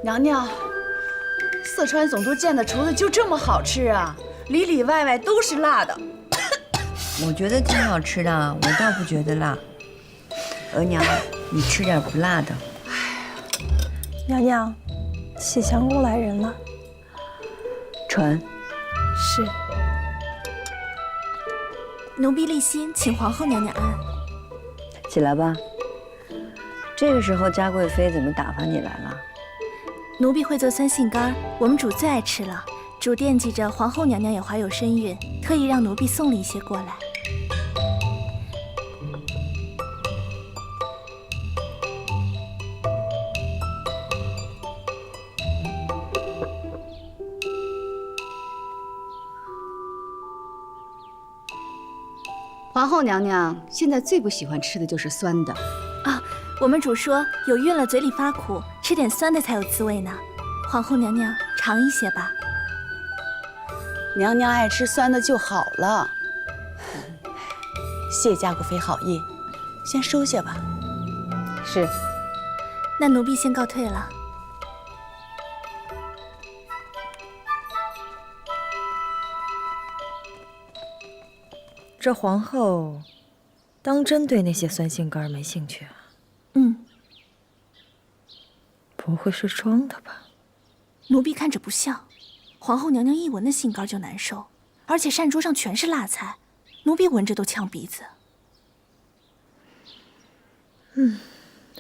娘娘，四川总督建的厨子就这么好吃啊？里里外外都是辣的。我觉得挺好吃的，我倒不觉得辣。额娘，你吃点不辣的。娘娘，启祥宫来人了。传。是。奴婢立心，请皇后娘娘安。起来吧。这个时候，嘉贵妃怎么打发你来了？奴婢会做酸杏干，我们主最爱吃了。主惦记着皇后娘娘也怀有身孕，特意让奴婢送了一些过来。皇后娘娘现在最不喜欢吃的就是酸的。啊，我们主说有孕了嘴里发苦，吃点酸的才有滋味呢。皇后娘娘尝一些吧。娘娘爱吃酸的就好了。谢嘉贵妃好意，先收下吧。是。那奴婢先告退了。这皇后，当真对那些酸杏干没兴趣啊？不会是装的吧？奴婢看着不像。皇后娘娘一闻那杏干就难受，而且膳桌上全是辣菜，奴婢闻着都呛鼻子。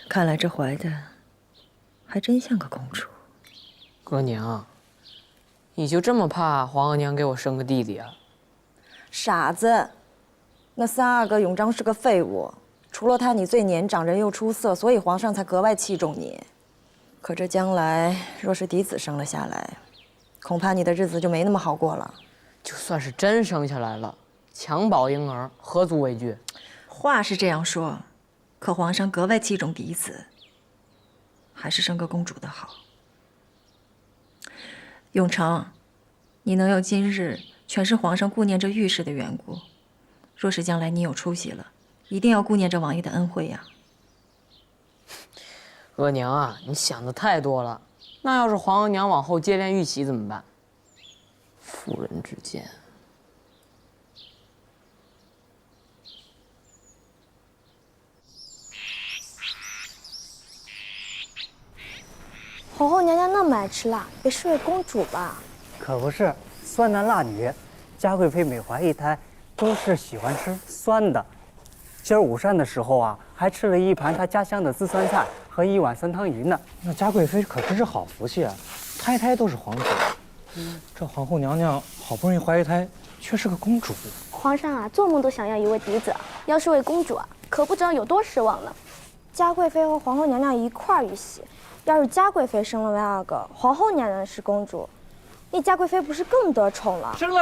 看来这怀的还真像个公主。额娘，你就这么怕皇额娘给我生个弟弟啊？傻子，那三阿哥永璋是个废物，除了他你最年长，人又出色，所以皇上才格外器重你。可这将来若是嫡子生了下来，恐怕你的日子就没那么好过了。就算是真生下来了，襁褓婴儿何足为惧？话是这样说，可皇上格外器重嫡子，还是生个公主的好。永成，你能有今日，全是皇上顾念着御史的缘故。若是将来你有出息了，一定要顾念着王爷的恩惠呀。额娘啊，你想的太多了。那要是皇额娘往后接连遇袭怎么办？妇人之见。皇后娘娘那么爱吃辣，别是位公主吧？可不是，酸男辣女，嘉贵妃每怀一胎都是喜欢吃酸的。今儿午膳的时候啊，还吃了一盘她家乡的糍酸菜和一碗酸汤鱼呢。那嘉贵妃可真是好福气啊，胎胎都是皇子。这皇后娘娘好不容易怀一胎，却是个公主。皇上啊，做梦都想要一位嫡子，要是位公主啊，可不知道有多失望呢。嘉贵妃和皇后娘娘一块儿遇袭，要是嘉贵妃生了位阿哥，皇后娘娘是公主，那嘉贵妃不是更得宠了？生了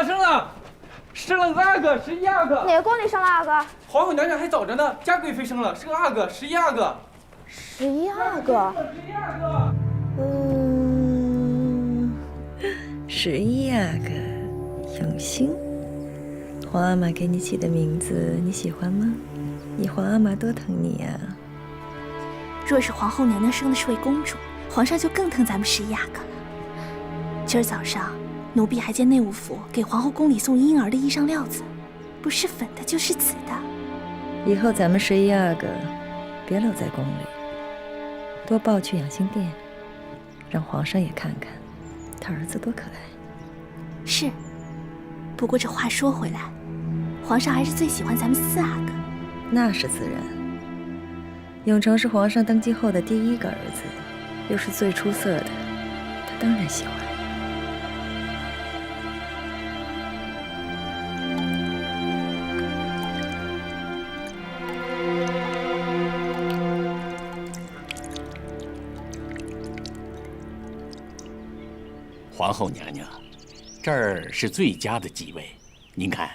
阿哥，11阿哥。哪个宫里生了阿哥？皇后娘娘还早着呢，嘉贵妃生了，是个阿哥，11阿哥。11阿哥。11阿哥，永兴。皇阿玛给你起的名字你喜欢吗？你皇阿玛多疼你呀。若是皇后娘娘生的是位公主，皇上就更疼咱们11阿哥了。今儿早上，奴婢还见内务府给皇后宫里送婴儿的衣裳料子，不是粉的就是紫的。以后咱们11阿哥别老在宫里，多抱去养心殿，让皇上也看看他儿子多可爱。是，不过这话说回来，皇上还是最喜欢咱们4阿哥。那是自然。永成是皇上登基后的第一个儿子，又是最出色的，他当然喜欢。皇后娘娘，这儿是最佳的机位。您看，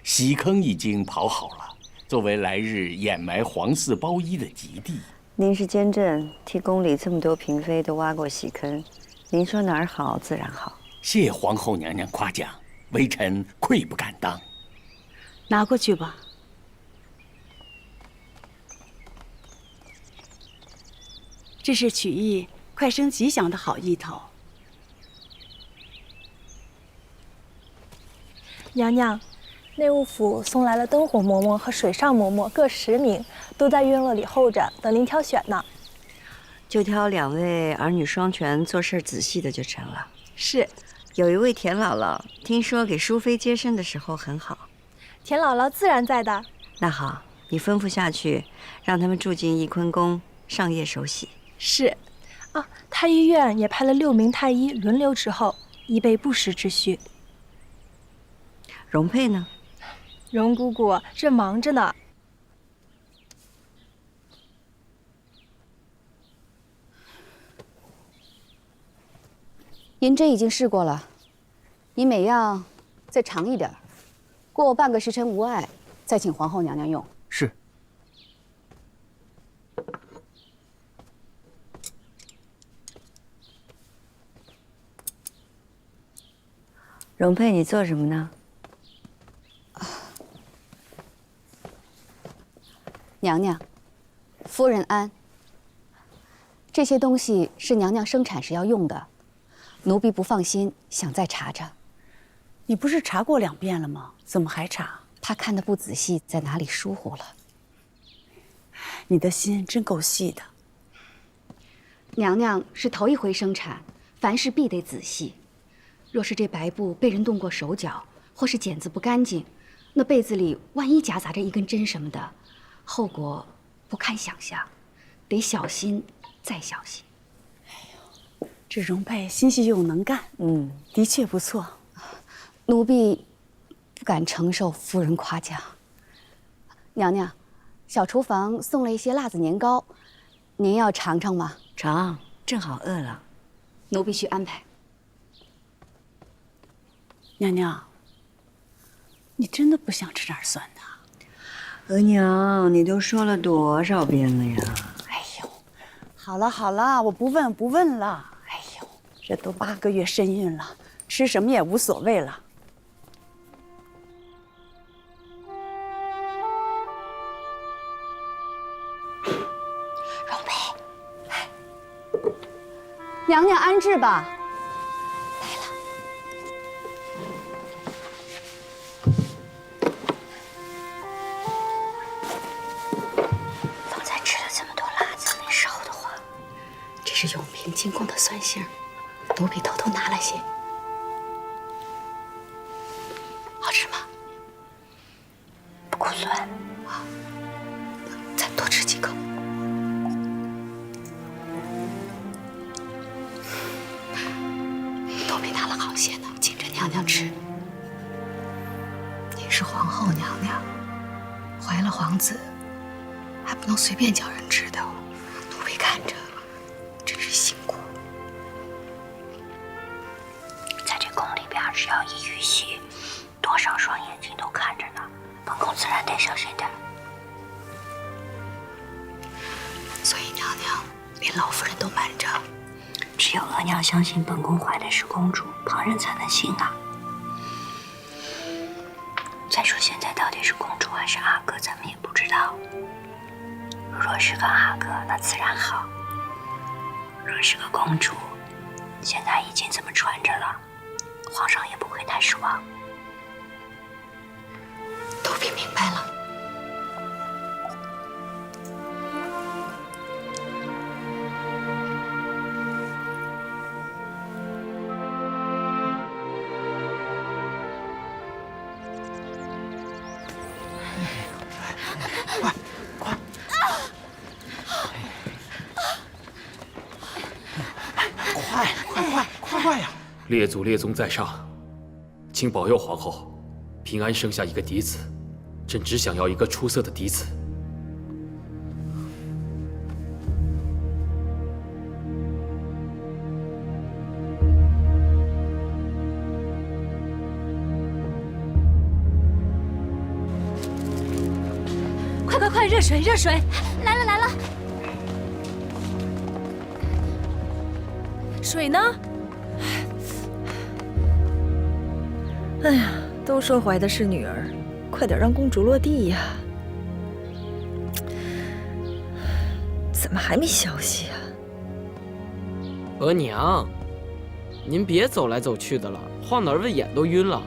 洗坑已经刨好了，作为来日掩埋皇嗣包衣的吉地。您是监正，替宫里这么多嫔妃都挖过洗坑，您说哪儿好自然好。谢皇后娘娘夸奖，微臣愧不敢当。拿过去吧。这是曲意，快快生吉祥的好意头。娘娘，内务府送来了灯火嬷嬷和水上嬷嬷各10名，都在院落里候着，等您挑选呢。就挑2位儿女双全、做事仔细的就成了。是。有一位田姥姥，听说给淑妃接生的时候很好。田姥姥自然在的。那好，你吩咐下去，让他们住进翊坤宫，上夜守喜。是。啊，太医院也派了6名太医轮流值候，以备不时之需。容佩呢？容姑姑正忙着呢。银针已经试过了，你每样再长一点，过半个时辰无碍，再请皇后娘娘用。是。容佩，你做什么呢？娘娘，夫人安。这些东西是娘娘生产时要用的。奴婢不放心，想再查查。你不是查过2遍了吗？怎么还查？他看得不仔细，在哪里疏忽了？你的心真够细的。娘娘是头一回生产，凡事必得仔细。若是这白布被人动过手脚，或是剪子不干净，那被子里万一夹杂着一根针什么的，后果不堪想象，得小心再小心。这容佩心细又能干，的确不错。奴婢不敢承受夫人夸奖。娘娘，小厨房送了一些辣子年糕，您要尝尝吗？尝，正好饿了。奴婢去安排。娘娘，你真的不想吃点酸的？额娘，你都说了多少遍了呀？哎呦，好了好了，我不问了。哎呦，这都8个月身孕了，吃什么也无所谓了。容佩，娘娘安置吧。方才吃了这么多辣子，没烧的慌。这是永平进贡的蒜杏，奴婢偷偷拿了些。好吃吗？不够酸啊，再多吃几口。奴婢拿了好些呢，请着娘娘吃。您是皇后娘娘，怀了皇子，还不能随便叫人知道。奴婢看着真是辛苦。在这宫里边，只要一遇袭，多少双眼睛都看着呢。本宫自然得小心点。所以娘娘连老夫人都瞒着。只有额娘相信本宫怀的是公主，旁人才能信啊。再说现在到底是公主还是阿哥，咱们也不知道。若是个阿哥，那自然好；若是个公主，现在已经这么传着了，皇上也不会太失望。奴婢明白了。快呀！列祖列宗在上，请保佑皇后平安生下一个嫡子。朕只想要一个出色的嫡子。快，热水，热水！来了来了。水呢？哎呀，都说怀的是女儿，快点让公主落地呀！怎么还没消息啊？额娘，您别走来走去的了，晃得儿子眼都晕了。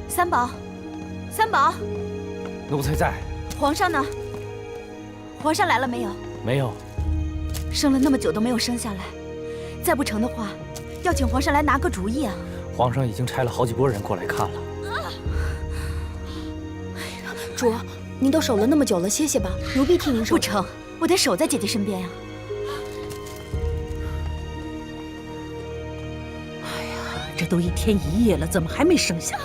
三宝，三宝，奴才在。皇上呢？皇上来了没有？没有。生了那么久都没有生下来，再不成的话，要请皇上来拿个主意啊！皇上已经差了好几拨人过来看了。主，您都守了那么久了，歇歇吧，奴婢替您守。不成，我得守在姐姐身边呀。哎呀，这都1天1夜了，怎么还没生下来？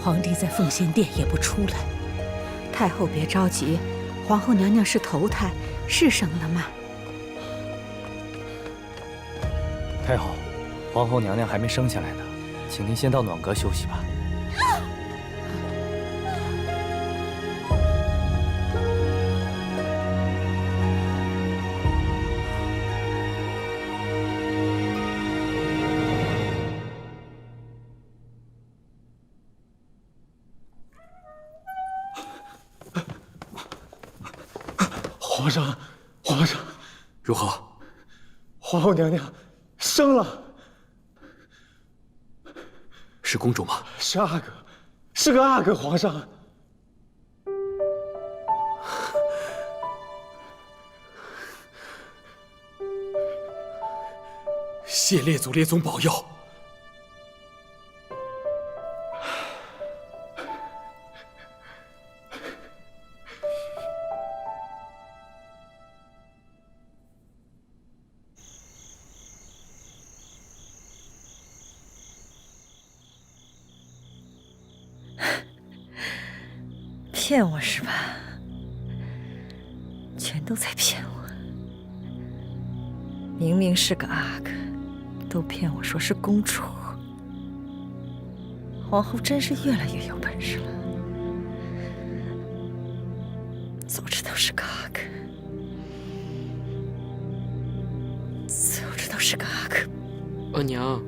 皇帝在奉仙殿也不出来。太后别着急，皇后娘娘是头胎，是生了慢。太后，皇后娘娘还没生下来呢，请您先到暖阁休息吧。皇上，皇上，如何？皇后娘娘生了。是公主吗？是阿哥，是个阿哥，皇上。谢列祖列宗保佑。骗我是吧？全都在骗我。明明是个阿哥，都骗我说是公主。皇后真是越来越有本事了。早知道是个阿哥，早知道是个阿哥。额娘，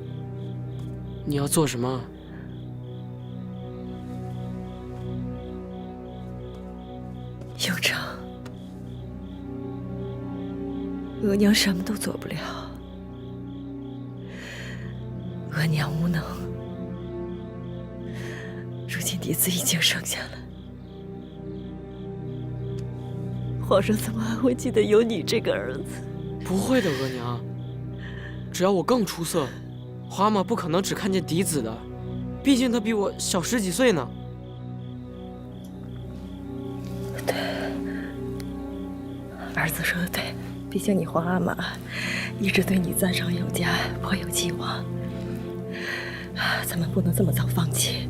你要做什么？永成，额娘什么都做不了，额娘无能。如今嫡子已经生下了，皇上怎么还会记得有你这个儿子？不会的，额娘，只要我更出色，花妈不可能只看见嫡子的，毕竟他比我小10几岁呢。儿子说的对，毕竟你皇阿玛一直对你赞赏有加，颇有寄望。咱们不能这么早放弃，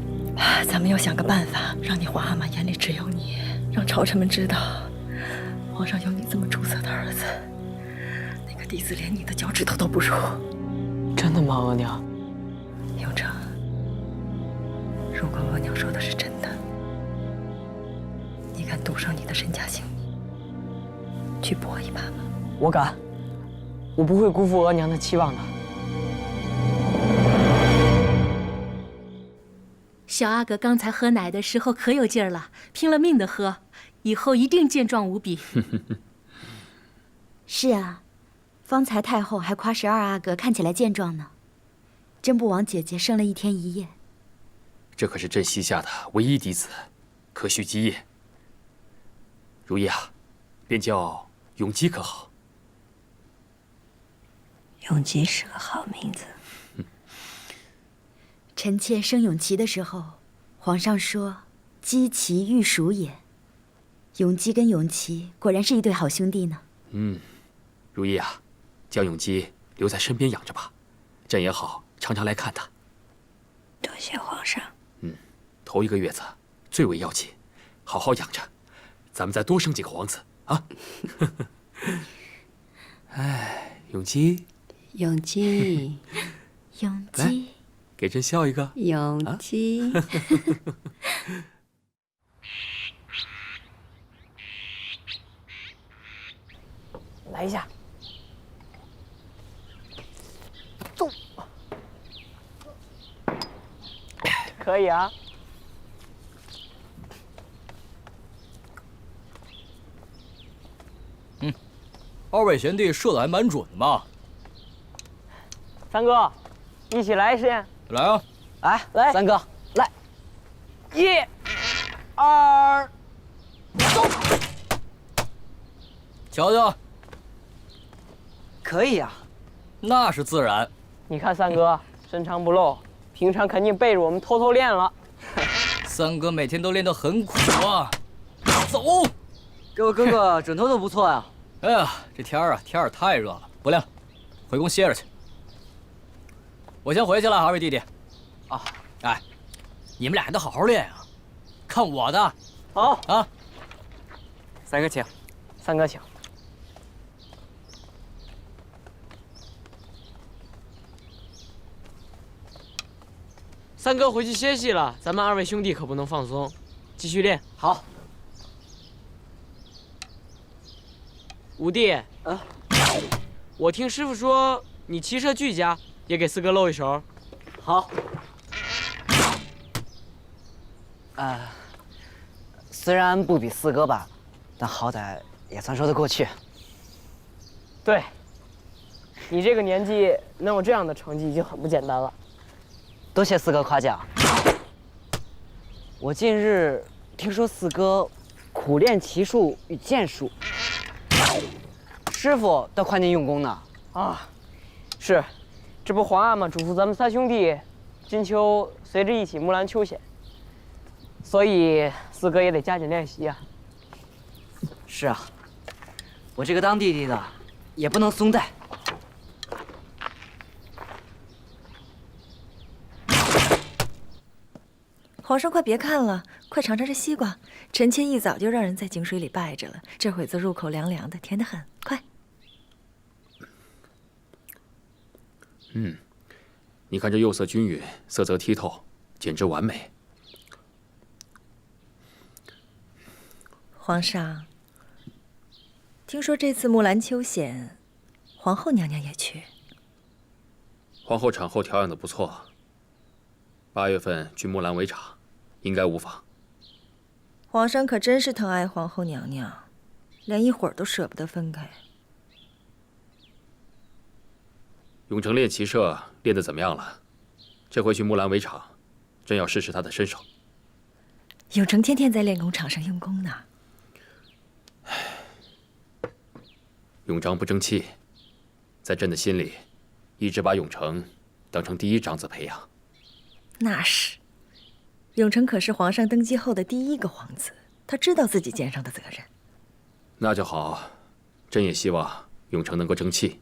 咱们要想个办法，让你皇阿玛眼里只有你，让朝臣们知道，皇上有你这么出色的儿子，那个嫡子连你的脚趾头都不如。真的吗，额娘？永成，如果额娘说的是真的，你敢赌上你的身家性命？去搏一把吗？我敢，我不会辜负额娘的期望的。小阿哥刚才喝奶的时候可有劲儿了，拼了命的喝，以后一定健壮无比。是啊，方才太后还夸12阿哥看起来健壮呢。真不枉姐姐生了1天1夜。这可是朕膝下的唯一嫡子，可续基业。如意啊，便叫永基可好？永基是个好名字。臣妾生永琪的时候，皇上说姬其玉属也。永基跟永琪果然是一对好兄弟呢。如意啊，将永基留在身边养着吧，朕也好常常来看他。多谢皇上。头1个月子最为要紧，好好养着，咱们再多生几个皇子啊！哎，永基，永基，永来基，给朕笑一个。永基。来一下，走，可以啊。二位贤弟射的还蛮准的嘛。三哥，一起来一试验。来啊！来，三哥，来，1、2，走！瞧瞧，可以啊，那是自然。你看三哥深藏不露，平常肯定背着我们偷偷练了。三哥每天都练得很苦啊。走，这位哥哥准头都不错呀。哎呀，这天儿太热了，不练了，回宫歇着去。我先回去了，二位弟弟。啊，哎，你们俩还得好好练啊，看我的。好啊，三哥请，三哥请。三哥回去歇息了，咱们二位兄弟可不能放松，继续练。好。五弟，我听师傅说你骑射俱佳，也给四哥露一手。好。虽然不比四哥吧，但好歹也算说得过去。对，你这个年纪能有这样的成绩已经很不简单了。多谢四哥夸奖。我近日听说四哥苦练骑术与剑术，师傅倒夸您用功呢。啊，是，这不皇阿玛嘱咐咱们三兄弟，今秋随着一起木兰秋险，所以四哥也得加紧练习啊。是啊，我这个当弟弟的也不能松怠。皇上，快别看了，快尝尝这西瓜。臣妾一早就让人在井水里拜着了，这会子入口凉凉的，甜得很。快！你看这釉色均匀，色泽剔透，简直完美。皇上，听说这次木兰秋险，皇后娘娘也去。皇后产后调养的不错，8月份去木兰围场，应该无妨。皇上可真是疼爱皇后娘娘，连一会儿都舍不得分开。永成练骑射练得怎么样了？这回去木兰围场，真要试试他的身手。永成天天在练功场上用功呢。永璋不争气，在朕的心里，一直把永成当成第一长子培养。那是，永成可是皇上登基后的第一个皇子，他知道自己肩上的责任。那就好，朕也希望永成能够争气，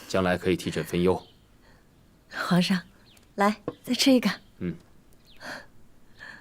将来可以替朕分忧。皇上，来，再吃一个。嗯。